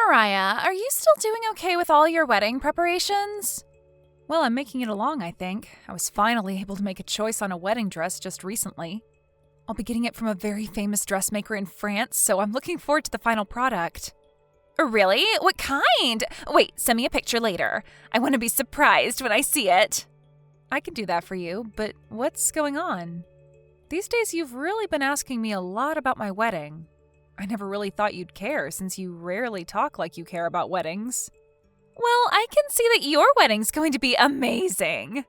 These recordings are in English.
Mariah, are you still doing okay with all your wedding preparations? Well, I'm making it along, I think. I was finally able to make a choice on a wedding dress just recently. I'll be getting it from a very famous dressmaker in France, so I'm looking forward to the final product. Really? What kind? Wait, send me a picture later. I want to be surprised when I see it. I can do that for you, but what's going on? These days you've really been asking me a lot about my wedding. I never really thought you'd care since you rarely talk like you care about weddings. Well, I can see that your wedding's going to be amazing.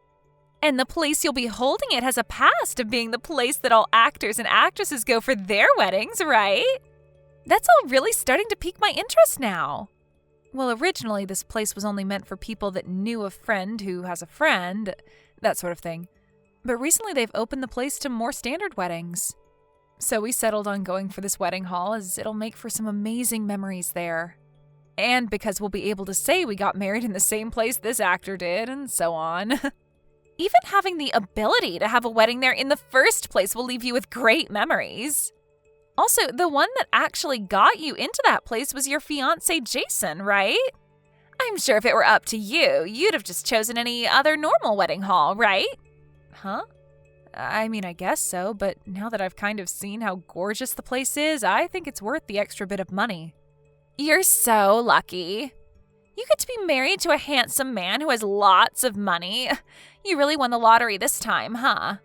And the place you'll be holding it has a past of being the place that all actors and actresses go for their weddings, right? That's all really starting to pique my interest now. Well, originally this place was only meant for people that knew a friend who has a friend, that sort of thing. But recently they've opened the place to more standard weddings. So we settled on going for this wedding hall as it'll make for some amazing memories there. And because we'll be able to say we got married in the same place this actor did, and so on. Even having the ability to have a wedding there in the first place will leave you with great memories. Also, the one that actually got you into that place was your fiancé, Jason, right? I'm sure if it were up to you, you'd have just chosen any other normal wedding hall, right? Huh? I mean, I guess so, but now that I've kind of seen how gorgeous the place is, I think it's worth the extra bit of money. You're so lucky. You get to be married to a handsome man who has lots of money. You really won the lottery this time, huh?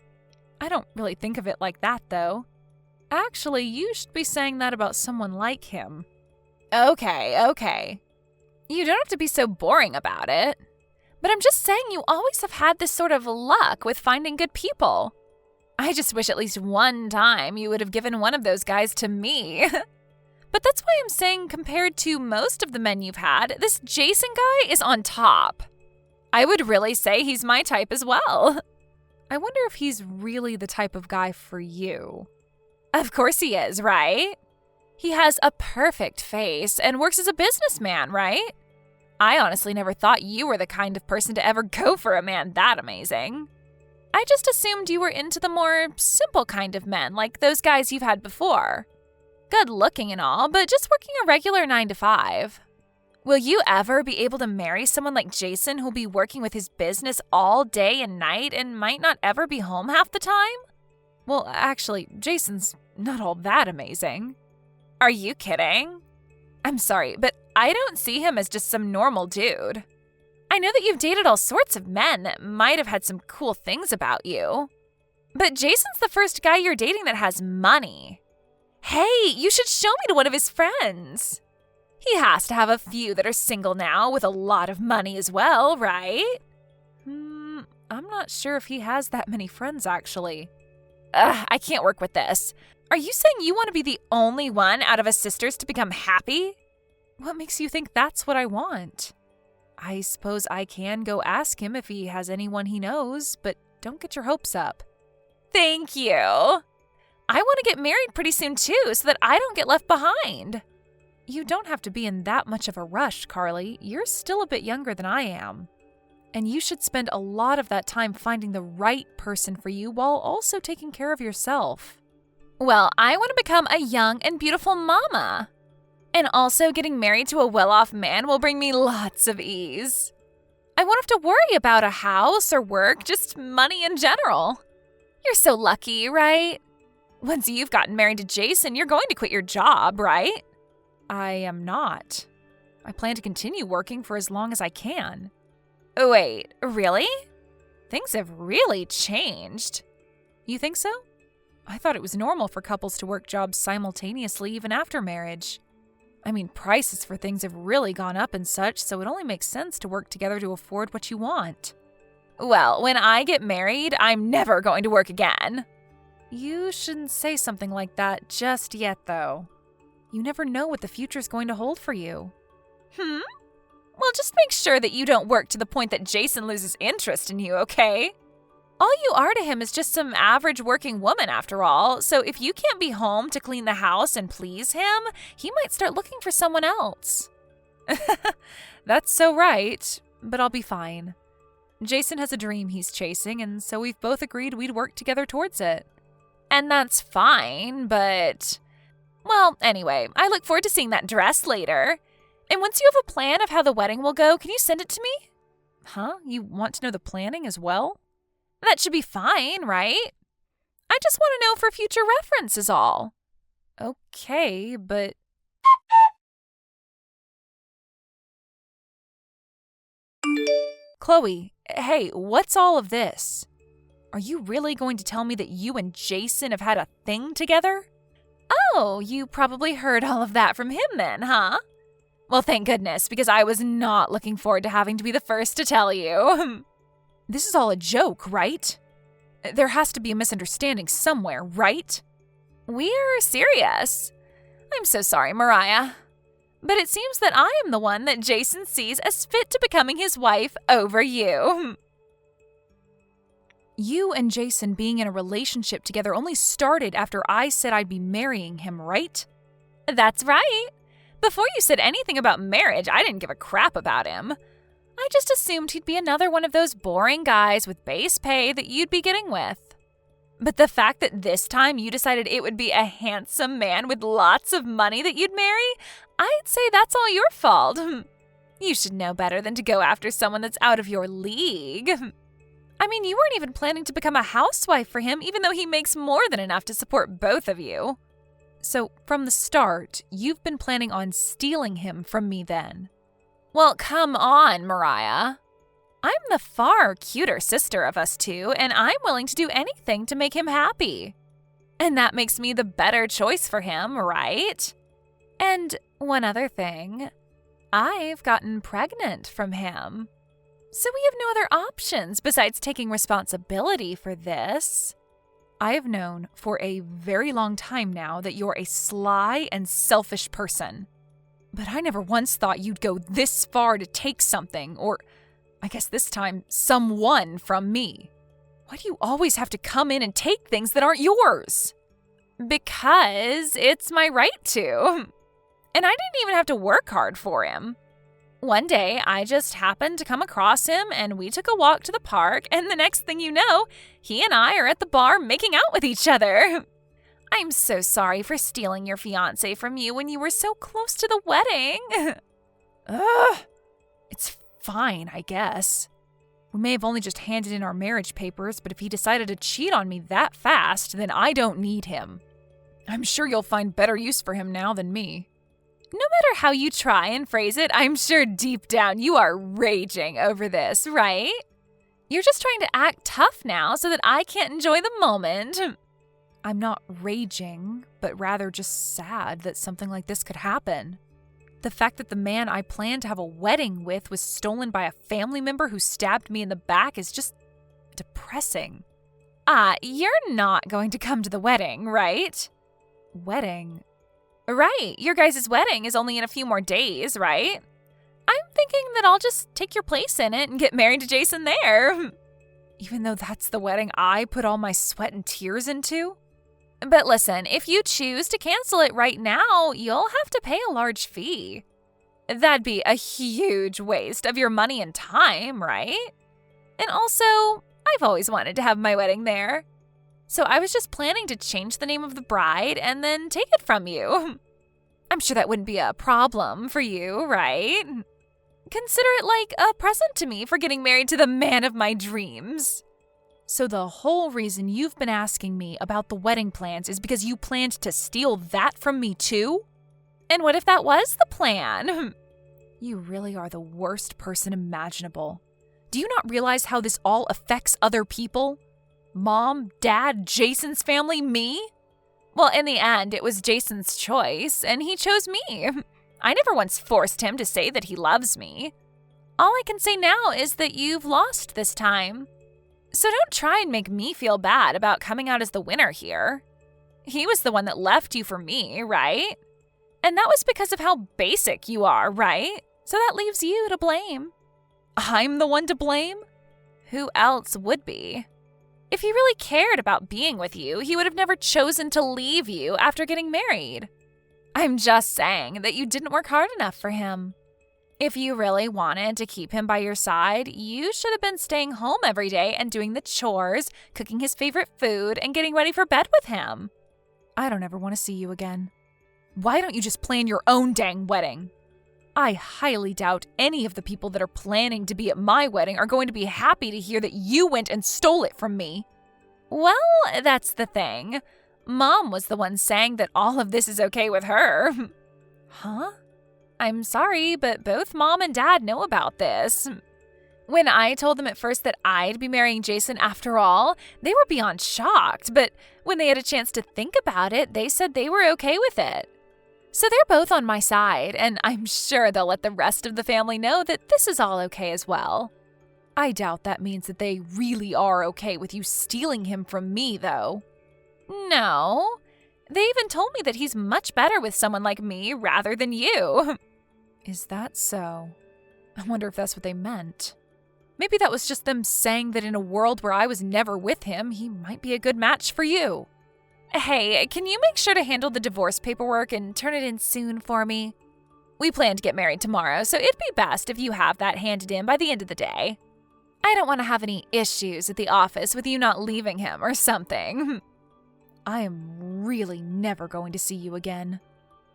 I don't really think of it like that, though. Actually, you should be saying that about someone like him. Okay. You don't have to be so boring about it. But I'm just saying you always have had this sort of luck with finding good people. I just wish at least one time you would have given one of those guys to me. But that's why I'm saying compared to most of the men you've had, this Jason guy is on top. I would really say he's my type as well. I wonder if he's really the type of guy for you. Of course he is, right? He has a perfect face and works as a businessman, right? I honestly never thought you were the kind of person to ever go for a man that amazing. I just assumed you were into the more simple kind of men, like those guys you've had before. Good looking and all, but just working a regular 9 to 5. Will you ever be able to marry someone like Jason who'll be working with his business all day and night and might not ever be home half the time? Well, actually, Jason's not all that amazing. Are you kidding? I'm sorry, but I don't see him as just some normal dude. I know that you've dated all sorts of men that might have had some cool things about you. But Jason's the first guy you're dating that has money. Hey, you should show me to one of his friends. He has to have a few that are single now with a lot of money as well, right? I'm not sure if he has that many friends, actually. I can't work with this. Are you saying you want to be the only one out of us sisters to become happy? What makes you think that's what I want? I suppose I can go ask him if he has anyone he knows, but don't get your hopes up. Thank you. I want to get married pretty soon too, so that I don't get left behind. You don't have to be in that much of a rush, Carly. You're still a bit younger than I am. And you should spend a lot of that time finding the right person for you while also taking care of yourself. Well, I want to become a young and beautiful mama. And also getting married to a well-off man will bring me lots of ease. I won't have to worry about a house or work, just money in general. You're so lucky, right? Once you've gotten married to Jason, you're going to quit your job, right? I am not. I plan to continue working for as long as I can. Wait, really? Things have really changed. You think so? I thought it was normal for couples to work jobs simultaneously even after marriage. I mean, prices for things have really gone up and such, so it only makes sense to work together to afford what you want. Well, when I get married, I'm never going to work again. You shouldn't say something like that just yet, though. You never know what the future's going to hold for you. Well, just make sure that you don't work to the point that Jason loses interest in you, okay? All you are to him is just some average working woman after all, so if you can't be home to clean the house and please him, he might start looking for someone else. That's so right, but I'll be fine. Jason has a dream he's chasing, and so we've both agreed we'd work together towards it. And that's fine, but... Well, anyway, I look forward to seeing that dress later. And once you have a plan of how the wedding will go, can you send it to me? Huh? You want to know the planning as well? That should be fine, right? I just want to know for future reference is all. Okay, but... Chloe, hey, what's all of this? Are you really going to tell me that you and Jason have had a thing together? Oh, you probably heard all of that from him then, huh? Well, thank goodness, because I was not looking forward to having to be the first to tell you. This is all a joke, right? There has to be a misunderstanding somewhere, right? We're serious. I'm so sorry, Mariah. But it seems that I am the one that Jason sees as fit to becoming his wife over you. You and Jason being in a relationship together only started after I said I'd be marrying him, right? That's right. Before you said anything about marriage, I didn't give a crap about him. I just assumed he'd be another one of those boring guys with base pay that you'd be getting with. But the fact that this time you decided it would be a handsome man with lots of money that you'd marry, I'd say that's all your fault. You should know better than to go after someone that's out of your league. I mean, you weren't even planning to become a housewife for him, even though he makes more than enough to support both of you. So, from the start, you've been planning on stealing him from me then. Well, come on, Mariah. I'm the far cuter sister of us two, and I'm willing to do anything to make him happy. And that makes me the better choice for him, right? And one other thing, I've gotten pregnant from him. So we have no other options besides taking responsibility for this. I have known for a very long time now that you're a sly and selfish person. But I never once thought you'd go this far to take something, or I guess this time, someone from me. Why do you always have to come in and take things that aren't yours? Because it's my right to. And I didn't even have to work hard for him. One day, I just happened to come across him, and we took a walk to the park, and the next thing you know, he and I are at the bar making out with each other. I'm so sorry for stealing your fiancé from you when you were so close to the wedding. Ugh. It's fine, I guess. We may have only just handed in our marriage papers, but if he decided to cheat on me that fast, then I don't need him. I'm sure you'll find better use for him now than me. No matter how you try and phrase it, I'm sure deep down you are raging over this, right? You're just trying to act tough now so that I can't enjoy the moment. I'm not raging, but rather just sad that something like this could happen. The fact that the man I planned to have a wedding with was stolen by a family member who stabbed me in the back is just depressing. You're not going to come to the wedding, right? Wedding? Right, your guys' wedding is only in a few more days, right? I'm thinking that I'll just take your place in it and get married to Jason there. Even though that's the wedding I put all my sweat and tears into? But listen, if you choose to cancel it right now, you'll have to pay a large fee. That'd be a huge waste of your money and time, right? And also, I've always wanted to have my wedding there. So I was just planning to change the name of the bride and then take it from you. I'm sure that wouldn't be a problem for you, right? Consider it like a present to me for getting married to the man of my dreams. So the whole reason you've been asking me about the wedding plans is because you planned to steal that from me too? And what if that was the plan? You really are the worst person imaginable. Do you not realize how this all affects other people? Mom, Dad, Jason's family, me? Well, in the end, it was Jason's choice, and he chose me. I never once forced him to say that he loves me. All I can say now is that you've lost this time. So don't try and make me feel bad about coming out as the winner here. He was the one that left you for me, right? And that was because of how basic you are, right? So that leaves you to blame. I'm the one to blame? Who else would be? If he really cared about being with you, he would have never chosen to leave you after getting married. I'm just saying that you didn't work hard enough for him. If you really wanted to keep him by your side, you should have been staying home every day and doing the chores, cooking his favorite food, and getting ready for bed with him. I don't ever want to see you again. Why don't you just plan your own dang wedding? I highly doubt any of the people that are planning to be at my wedding are going to be happy to hear that you went and stole it from me. Well, that's the thing. Mom was the one saying that all of this is okay with her. Huh? I'm sorry, but both Mom and Dad know about this. When I told them at first that I'd be marrying Jason after all, they were beyond shocked, but when they had a chance to think about it, they said they were okay with it. So they're both on my side, and I'm sure they'll let the rest of the family know that this is all okay as well. I doubt that means that they really are okay with you stealing him from me, though. No. They even told me that he's much better with someone like me rather than you. Is that so? I wonder if that's what they meant. Maybe that was just them saying that in a world where I was never with him, he might be a good match for you. Hey, can you make sure to handle the divorce paperwork and turn it in soon for me? We plan to get married tomorrow, so it'd be best if you have that handed in by the end of the day. I don't want to have any issues at the office with you not leaving him or something. I am really never going to see you again.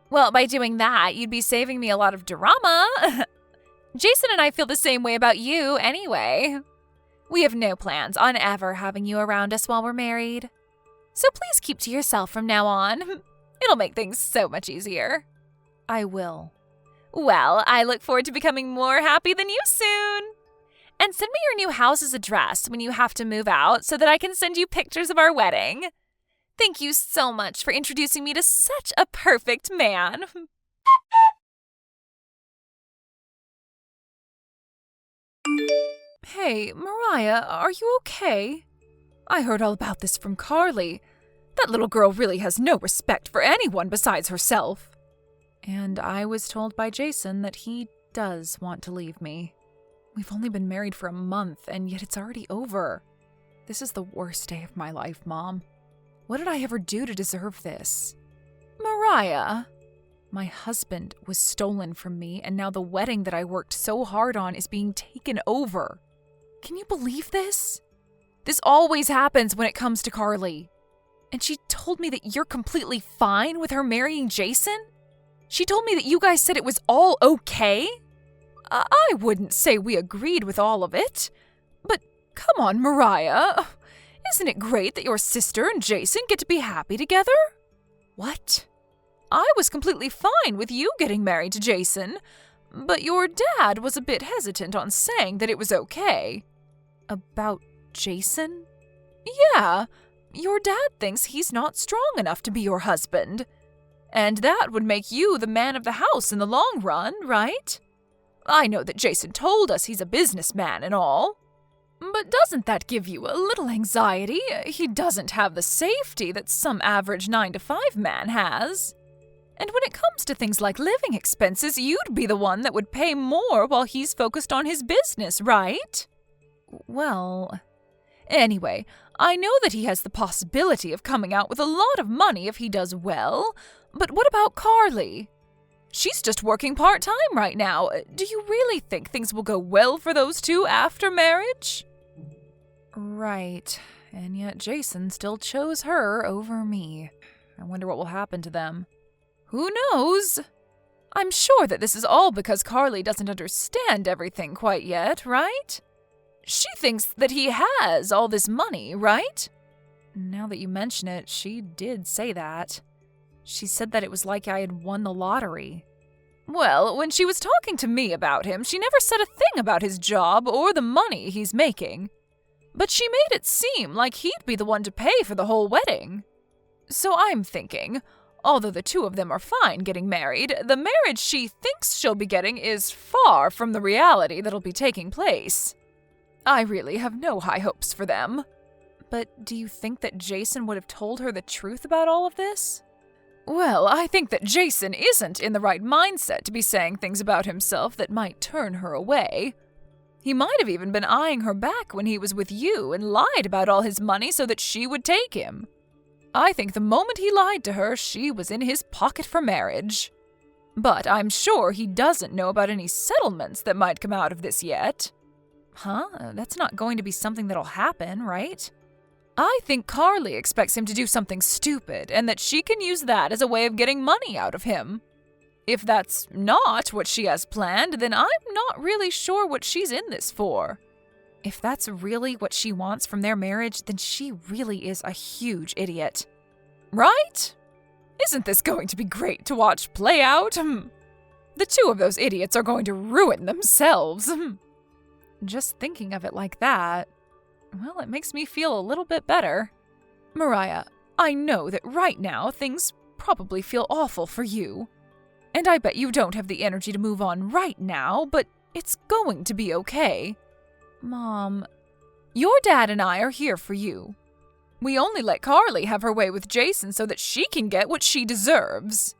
Well, by doing that, you'd be saving me a lot of drama. Jason and I feel the same way about you anyway. We have no plans on ever having you around us while we're married. So please keep to yourself from now on. It'll make things so much easier. I will. Well, I look forward to becoming more happy than you soon. And send me your new house's address when you have to move out so that I can send you pictures of our wedding. Thank you so much for introducing me to such a perfect man. Hey, Mariah, are you okay? I heard all about this from Carly. That little girl really has no respect for anyone besides herself. And I was told by Jason that he does want to leave me. We've only been married for a month, and yet it's already over. This is the worst day of my life, Mom. What did I ever do to deserve this? Mariah, my husband was stolen from me, and now the wedding that I worked so hard on is being taken over. Can you believe this? This always happens when it comes to Carly. And she told me that you're completely fine with her marrying Jason? She told me that you guys said it was all okay? I wouldn't say we agreed with all of it. But come on, Mariah. Isn't it great that your sister and Jason get to be happy together? What? I was completely fine with you getting married to Jason, but your dad was a bit hesitant on saying that it was okay. About Jason? Yeah, your dad thinks he's not strong enough to be your husband. And that would make you the man of the house in the long run, right? I know that Jason told us he's a businessman and all. But doesn't that give you a little anxiety? He doesn't have the safety that some average 9-to-5 man has. And when it comes to things like living expenses, you'd be the one that would pay more while he's focused on his business, right? Well, anyway, I know that he has the possibility of coming out with a lot of money if he does well, but what about Carly? She's just working part-time right now. Do you really think things will go well for those two after marriage? Right, and yet Jason still chose her over me. I wonder what will happen to them. Who knows? I'm sure that this is all because Carly doesn't understand everything quite yet, right? She thinks that he has all this money, right? Now that you mention it, she did say that. She said that it was like I had won the lottery. Well, when she was talking to me about him, she never said a thing about his job or the money he's making. But she made it seem like he'd be the one to pay for the whole wedding. So I'm thinking, although the two of them are fine getting married, the marriage she thinks she'll be getting is far from the reality that'll be taking place. I really have no high hopes for them. But do you think that Jason would have told her the truth about all of this? Well, I think that Jason isn't in the right mindset to be saying things about himself that might turn her away. He might have even been eyeing her back when he was with you and lied about all his money so that she would take him. I think the moment he lied to her, she was in his pocket for marriage. But I'm sure he doesn't know about any settlements that might come out of this yet. Huh? That's not going to be something that'll happen, right? I think Carly expects him to do something stupid, and that she can use that as a way of getting money out of him. If that's not what she has planned, then I'm not really sure what she's in this for. If that's really what she wants from their marriage, then she really is a huge idiot. Right? Isn't this going to be great to watch play out? The two of those idiots are going to ruin themselves. Just thinking of it like that, well, it makes me feel a little bit better. Mariah, I know that right now things probably feel awful for you. And I bet you don't have the energy to move on right now, but it's going to be okay. Mom, your dad and I are here for you. We only let Carly have her way with Jason so that she can get what she deserves.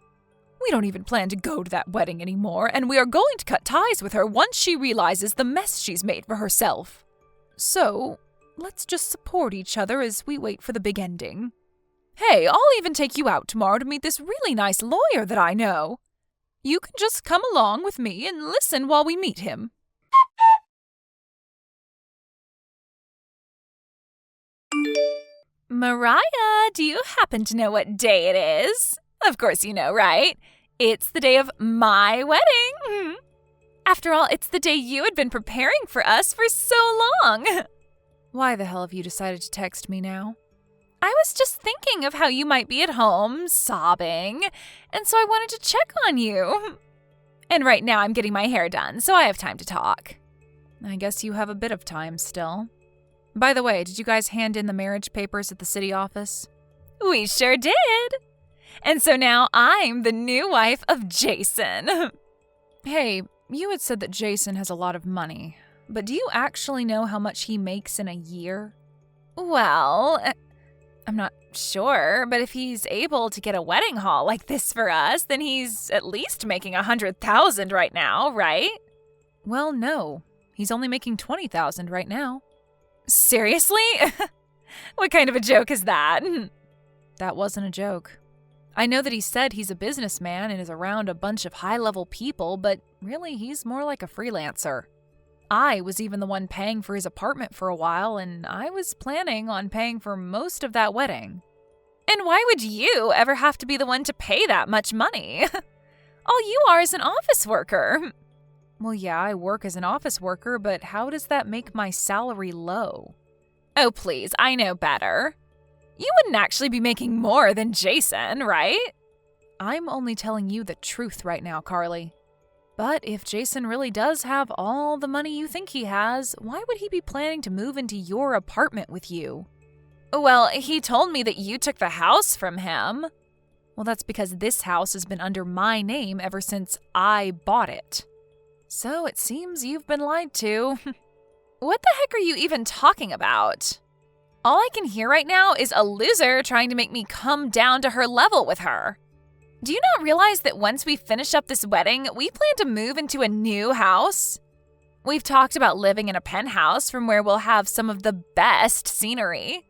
We don't even plan to go to that wedding anymore, and we are going to cut ties with her once she realizes the mess she's made for herself. So, let's just support each other as we wait for the big ending. Hey, I'll even take you out tomorrow to meet this really nice lawyer that I know. You can just come along with me and listen while we meet him. Mariah, do you happen to know what day it is? Of course you know, right? It's the day of my wedding. After all, it's the day you had been preparing for us for so long. Why the hell have you decided to text me now? I was just thinking of how you might be at home, sobbing, and so I wanted to check on you. And right now I'm getting my hair done, so I have time to talk. I guess you have a bit of time still. By the way, did you guys hand in the marriage papers at the city office? We sure did. And so now I'm the new wife of Jason. Hey, you had said that Jason has a lot of money, but do you actually know how much he makes in a year? Well, I'm not sure, but if he's able to get a wedding hall like this for us, then he's at least making $100,000 right now, right? Well, no. He's only making $20,000 right now. Seriously? What kind of a joke is that? That wasn't a joke. I know that he said he's a businessman and is around a bunch of high-level people, but really he's more like a freelancer. I was even the one paying for his apartment for a while, and I was planning on paying for most of that wedding. And why would you ever have to be the one to pay that much money? All you are is an office worker. Well, yeah, I work as an office worker, but how does that make my salary low? Oh, please, I know better. You wouldn't actually be making more than Jason, right? I'm only telling you the truth right now, Carly. But if Jason really does have all the money you think he has, why would he be planning to move into your apartment with you? Well, he told me that you took the house from him. Well, that's because this house has been under my name ever since I bought it. So it seems you've been lied to. What the heck are you even talking about? All I can hear right now is a loser trying to make me come down to her level with her. Do you not realize that once we finish up this wedding, we plan to move into a new house? We've talked about living in a penthouse from where we'll have some of the best scenery.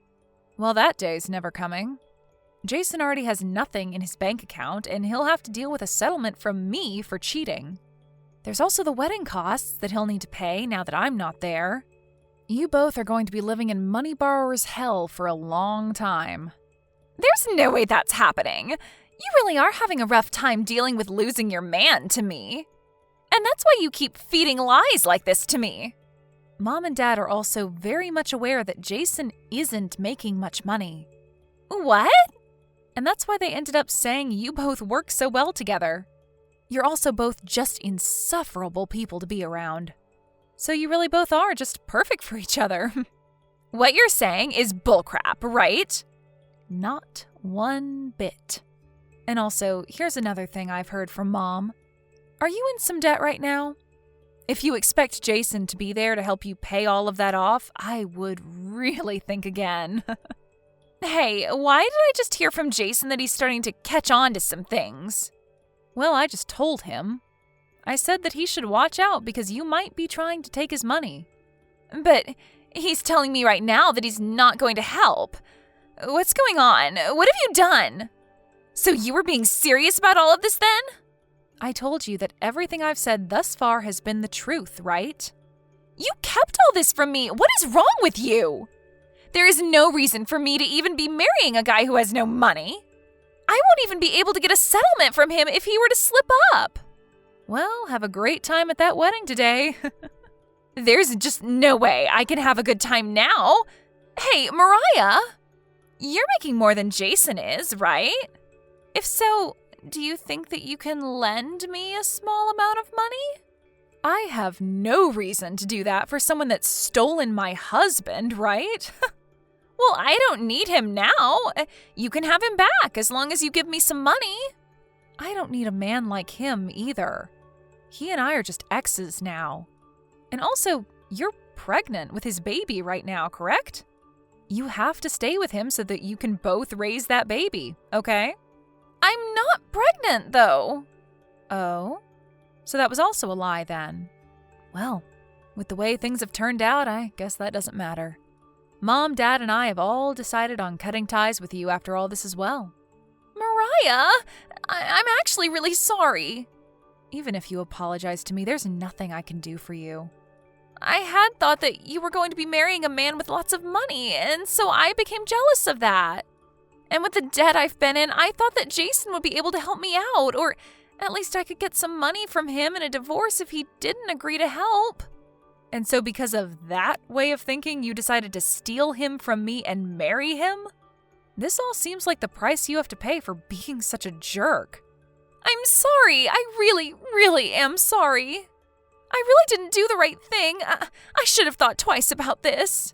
Well, that day's never coming. Jason already has nothing in his bank account, and he'll have to deal with a settlement from me for cheating. There's also the wedding costs that he'll need to pay now that I'm not there. You both are going to be living in money borrower's hell for a long time. There's no way that's happening. You really are having a rough time dealing with losing your man to me. And that's why you keep feeding lies like this to me. Mom and Dad are also very much aware that Jason isn't making much money. What? And that's why they ended up saying you both work so well together. You're also both just insufferable people to be around. So you really both are just perfect for each other. What you're saying is bullcrap, right? Not one bit. And also, here's another thing I've heard from Mom. Are you in some debt right now? If you expect Jason to be there to help you pay all of that off, I would really think again. Hey, why did I just hear from Jason that he's starting to catch on to some things? Well, I just told him. I said that he should watch out because you might be trying to take his money. But he's telling me right now that he's not going to help. What's going on? What have you done? So you were being serious about all of this then? I told you that everything I've said thus far has been the truth, right? You kept all this from me. What is wrong with you? There is no reason for me to even be marrying a guy who has no money. I won't even be able to get a settlement from him if he were to slip up. Well, have a great time at that wedding today. There's just no way I can have a good time now. Hey, Mariah, you're making more than Jason is, right? If so, do you think that you can lend me a small amount of money? I have no reason to do that for someone that's stolen my husband, right? Well, I don't need him now. You can have him back as long as you give me some money. I don't need a man like him either. He and I are just exes now. And also, you're pregnant with his baby right now, correct? You have to stay with him so that you can both raise that baby, okay? I'm not pregnant, though. Oh? So that was also a lie then. Well, with the way things have turned out, I guess that doesn't matter. Mom, Dad, and I have all decided on cutting ties with you after all this as well. Mariah, I'm actually really sorry. Even if you apologize to me, there's nothing I can do for you. I had thought that you were going to be marrying a man with lots of money, and so I became jealous of that. And with the debt I've been in, I thought that Jason would be able to help me out, or at least I could get some money from him in a divorce if he didn't agree to help. And so because of that way of thinking, you decided to steal him from me and marry him? This all seems like the price you have to pay for being such a jerk. I'm sorry. I really am sorry. I really didn't do the right thing. I should have thought twice about this.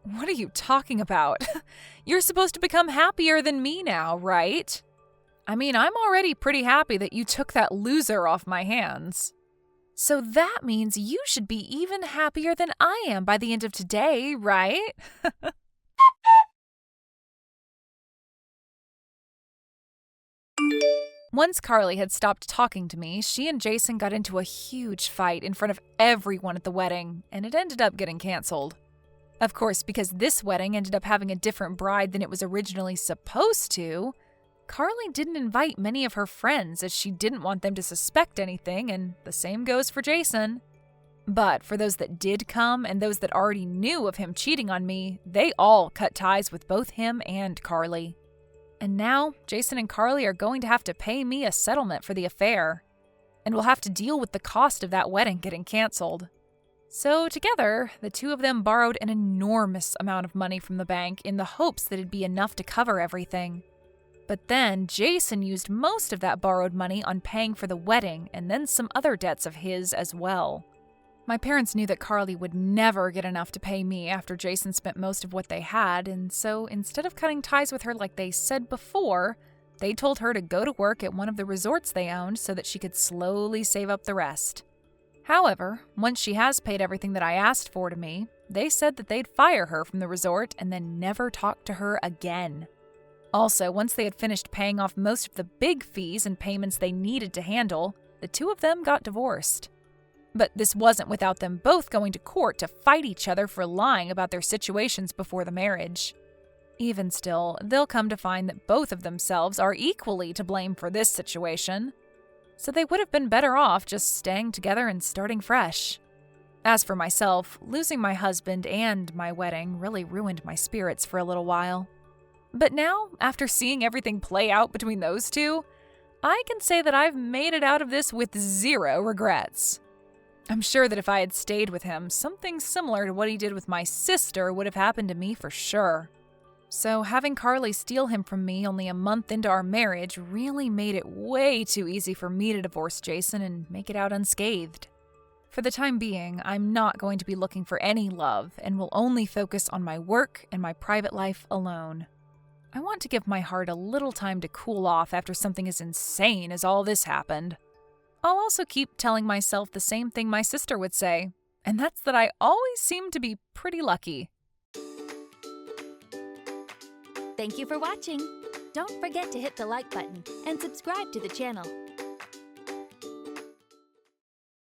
What are you talking about? You're supposed to become happier than me now, right? I mean, I'm already pretty happy that you took that loser off my hands. So that means you should be even happier than I am by the end of today, right? Once Carly had stopped talking to me, she and Jason got into a huge fight in front of everyone at the wedding, and it ended up getting canceled. Of course, because this wedding ended up having a different bride than it was originally supposed to, Carly didn't invite many of her friends as she didn't want them to suspect anything, and the same goes for Jason. But for those that did come and those that already knew of him cheating on me, they all cut ties with both him and Carly. And now, Jason and Carly are going to have to pay me a settlement for the affair, and will have to deal with the cost of that wedding getting canceled. So together, the two of them borrowed an enormous amount of money from the bank in the hopes that it'd be enough to cover everything. But then Jason used most of that borrowed money on paying for the wedding and then some other debts of his as well. My parents knew that Carly would never get enough to pay me after Jason spent most of what they had, and so instead of cutting ties with her like they said before, they told her to go to work at one of the resorts they owned so that she could slowly save up the rest. However, once she has paid everything that I asked for to me, they said that they'd fire her from the resort and then never talk to her again. Also, once they had finished paying off most of the big fees and payments they needed to handle, the two of them got divorced. But this wasn't without them both going to court to fight each other for lying about their situations before the marriage. Even still, they'll come to find that both of themselves are equally to blame for this situation. So they would have been better off just staying together and starting fresh. As for myself, losing my husband and my wedding really ruined my spirits for a little while. But now, after seeing everything play out between those two, I can say that I've made it out of this with zero regrets. I'm sure that if I had stayed with him, something similar to what he did with my sister would have happened to me for sure. So having Carly steal him from me only a month into our marriage really made it way too easy for me to divorce Jason and make it out unscathed. For the time being, I'm not going to be looking for any love and will only focus on my work and my private life alone. I want to give my heart a little time to cool off after something as insane as all this happened. I'll also keep telling myself the same thing my sister would say, and that's that I always seem to be pretty lucky. Thank you for watching. Don't forget to hit the like button and subscribe to the channel.